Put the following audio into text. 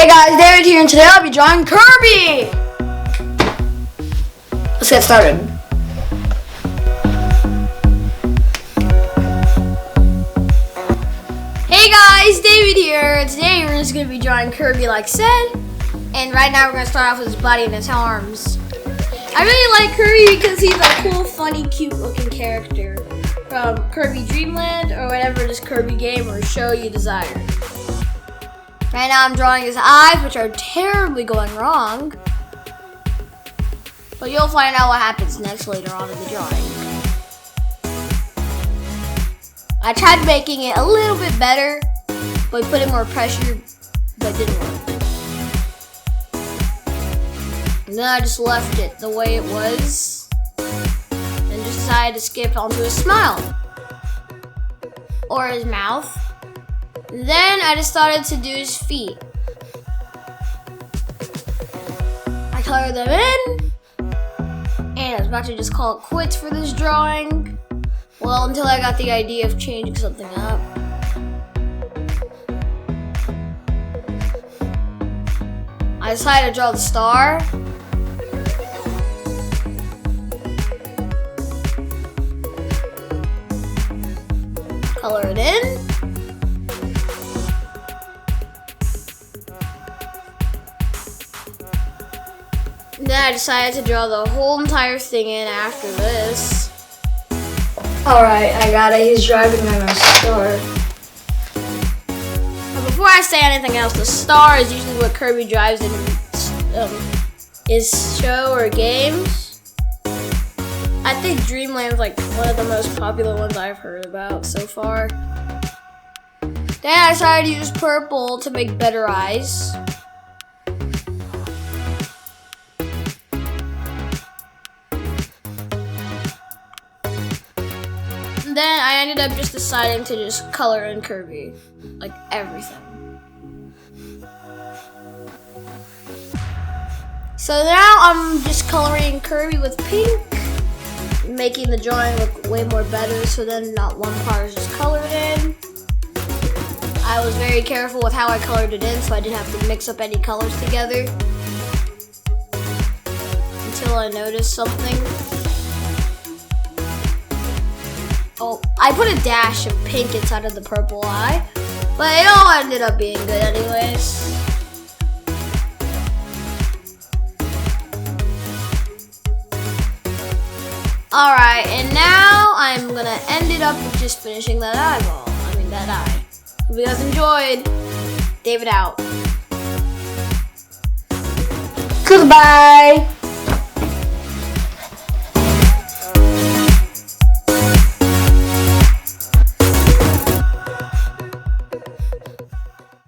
Hey guys, David here, and today I'll be drawing Kirby! Let's get started. Hey guys, David here. Today we're just going to be drawing Kirby like said. And right now we're going to start off with his body and his arms. I really like Kirby because he's a cool, funny, cute looking character from Kirby Dreamland or whatever this Kirby game or show you desire. Right now I'm drawing his eyes, which are terribly going wrong. But you'll find out what happens next later on in the drawing. I tried making it a little bit better, but put in more pressure, but it didn't work. And then I just left it the way it was, and just decided to skip onto his smile. Or his mouth. Then I just started to do his feet. I colored them in, and I was about to just call it quits for this drawing. Well, until I got the idea of changing something up. I decided to draw the star. Color it in. Then I decided to draw the whole entire thing in after this. Alright, I got it. He's driving on a star. But before I say anything else, the star is usually what Kirby drives in his show or games. I think Dreamland's like one of the most popular ones I've heard about so far. Then I decided to use purple to make better eyes. Then I ended up just deciding to just color in Kirby, like everything. So now I'm just coloring Kirby with pink, making the drawing look way more better, so then not one part is just colored in. I was very careful with how I colored it in, so I didn't have to mix up any colors together until I noticed something. Oh, I put a dash of pink inside of the purple eye, but it all ended up being good anyways. Alright, and now I'm gonna end it up with just finishing that eyeball. That eye. Hope you guys enjoyed. David out. Goodbye.